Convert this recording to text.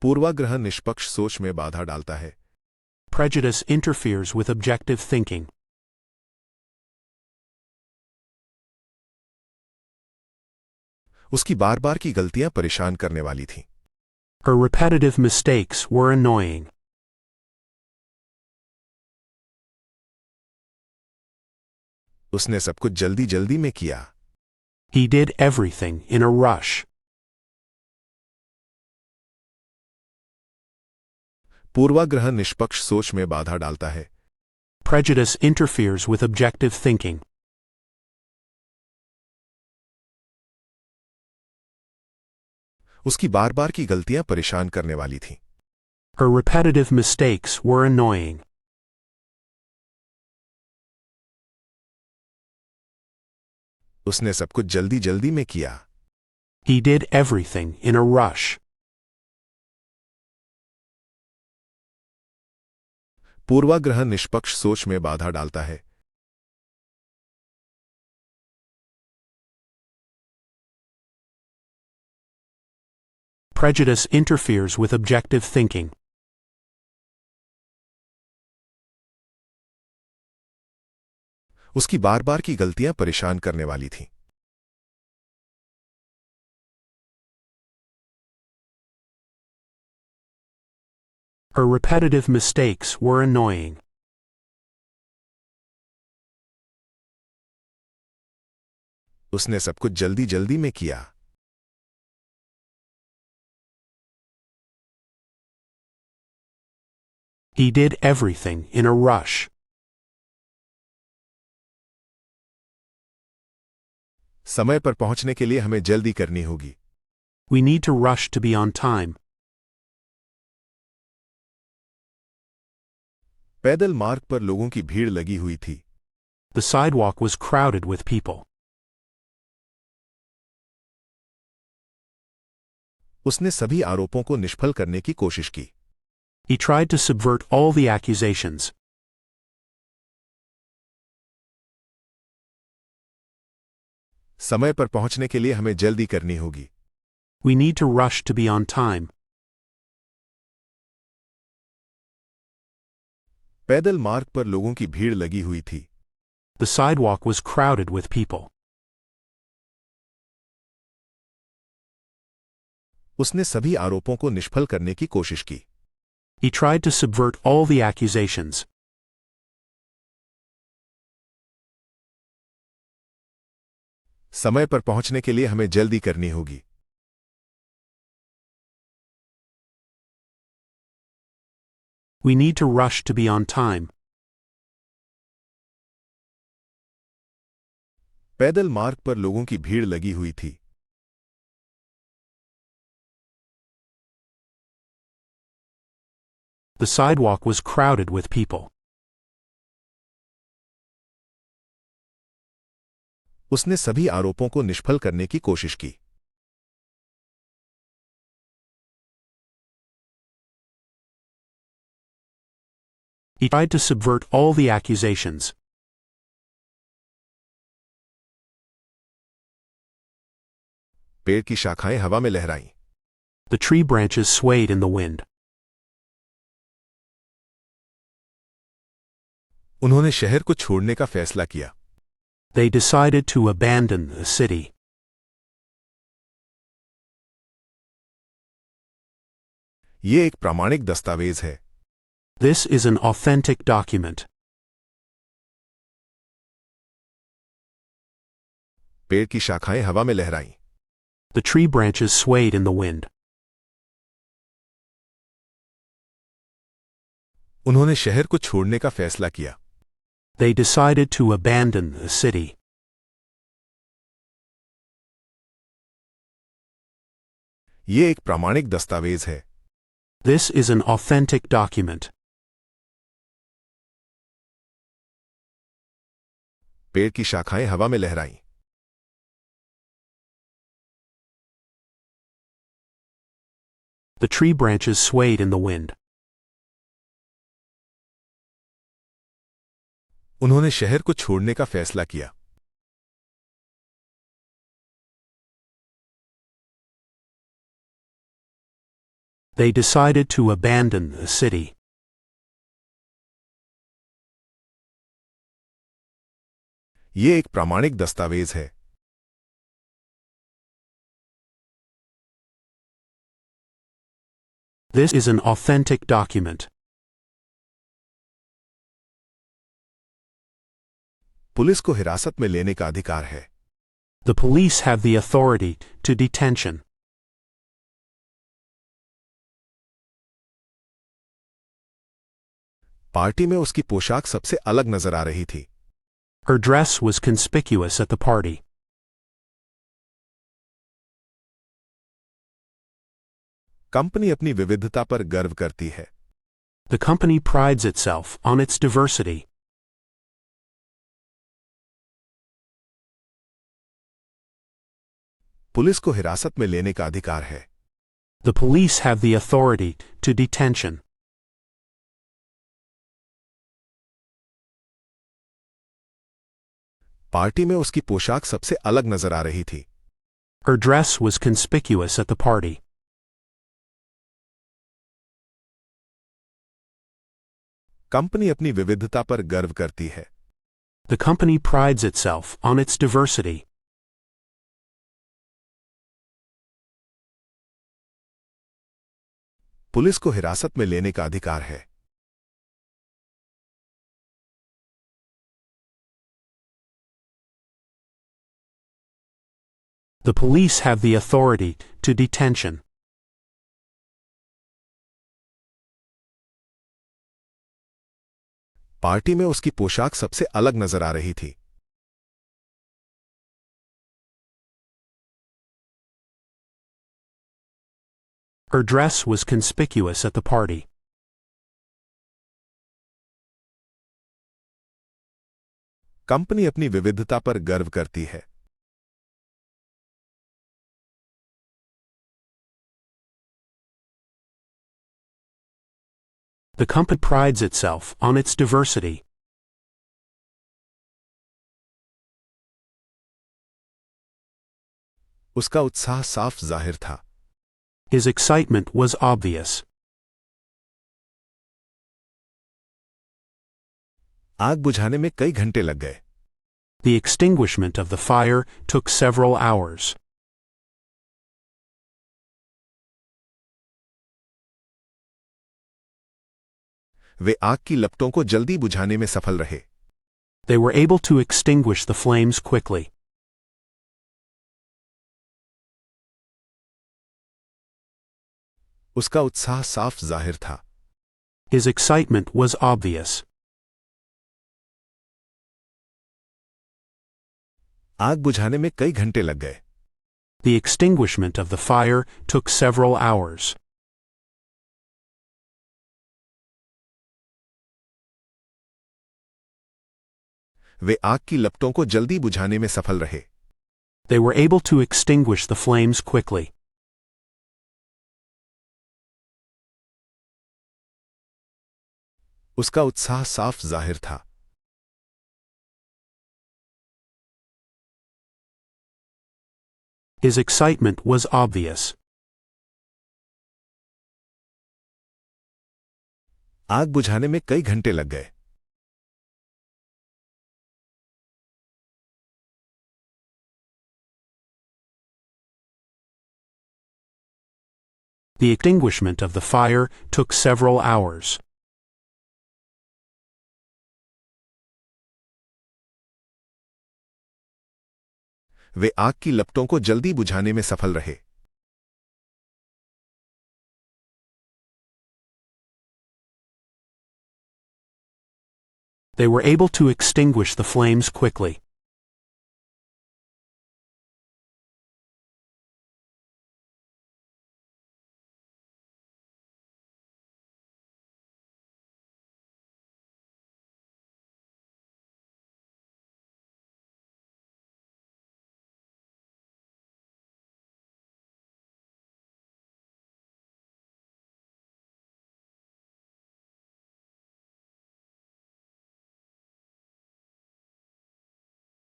पूर्वाग्रह निष्पक्ष सोच में बाधा डालता है। Prejudice interferes with objective thinking. उसकी बार बार की गलतियां परेशान करने वाली थीं। Her repetitive mistakes were annoying. उसने सब कुछ जल्दी जल्दी में किया। He did everything in a rush. पूर्वाग्रह निष्पक्ष सोच में बाधा डालता है। Prejudice interferes with objective thinking. उसकी बार बार की गलतियां परेशान करने वाली थीं। Her repetitive mistakes were annoying. उसने सब कुछ जल्दी जल्दी में किया। He did everything in a rush. पूर्वाग्रह निष्पक्ष सोच में बाधा डालता है। Prejudice interferes with objective thinking. उसकी बार बार की गलतियां परेशान करने वाली थीं। Her repetitive mistakes were annoying. उसने सब कुछ जल्दी जल्दी में किया। He did everything in a rush. समय पर पहुंचने के लिए हमें जल्दी करनी होगी। We need to rush to be on time. पैदल मार्ग पर लोगों की भीड़ लगी हुई थी। The sidewalk was crowded with people. उसने सभी आरोपों को निष्फल करने की कोशिश की। He tried to subvert all the accusations. समय पर पहुंचने के लिए हमें जल्दी करनी होगी। We need to rush to be on time. पैदल मार्ग पर लोगों की भीड़ लगी हुई थी। The sidewalk was crowded with people. उसने सभी आरोपों को निष्फल करने की कोशिश की। He tried to subvert all the accusations. समय पर पहुंचने के लिए हमें जल्दी करनी होगी। We need to rush to be on time. पैदल मार्ग पर लोगों की भीड़ लगी हुई थी। The sidewalk was crowded with people. उसने सभी आरोपों को निष्फल करने की कोशिश की। He tried to subvert all the accusations. पेड़ की शाखाएं हवा में लहराईं। The tree branches swayed in the wind. उन्होंने शहर को छोड़ने का फैसला किया। They decided to abandon the city. ये एक प्रामाणिक दस्तावेज है। This is an authentic document. पेड़ की शाखाएं हवा में लहराईं। The tree branches swayed in the wind. उन्होंने शहर को छोड़ने का फैसला किया। They decided to abandon the city. ये एक प्रामाणिक दस्तावेज है। This is an authentic document. पेड़ की शाखाएं हवा में लहराईं। The tree branches swayed in the wind. उन्होंने शहर को छोड़ने का फैसला किया। They decided to abandon the city. ये एक प्रामाणिक दस्तावेज है। This is an authentic document. Police को हिरासत में लेने का अधिकार है। The police have the authority to detention. Party में उसकी पोशाक सबसे अलग नजर आ रही थी। Her dress was conspicuous at the party. Company अपनी विविधता पर गर्व करती है। The company prides itself on its diversity. Police को हिरासत में लेने का अधिकार है। The police have the authority to detention. Party में उसकी पोशाक सबसे अलग नजर आ रही थी। Her dress was conspicuous at the party. Company अपनी विविधता पर गर्व करती है। The company prides itself on its diversity. Police को हिरासत में लेने का अधिकार है। The police have the authority to detention. Party में उसकी पोशाक सबसे अलग नजर आ रही थी। Her dress was conspicuous at the party. Company अपनी विविधता पर गर्व करती है। The company prides itself on its diversity. उसका उत्साह साफ जाहिर था। His excitement was obvious. आग बुझाने में कई घंटे लग गए। The extinguishment of the fire took several hours. वे आग की लपटों को जल्दी बुझाने में सफल रहे। They were able to extinguish the flames quickly. उसका उत्साह साफ जाहिर था। His excitement was obvious. आग बुझाने में कई घंटे लग गए। The extinguishment of the fire took several hours. वे आग की लपटों को जल्दी बुझाने में सफल रहे। They were able to extinguish the flames quickly. उसका उत्साह साफ जाहिर था। His excitement was obvious. आग बुझाने में कई घंटे लग गए। The extinguishment of the fire took several hours. वे आग की लपटों को जल्दी बुझाने में सफल रहे। They were able to extinguish the flames quickly.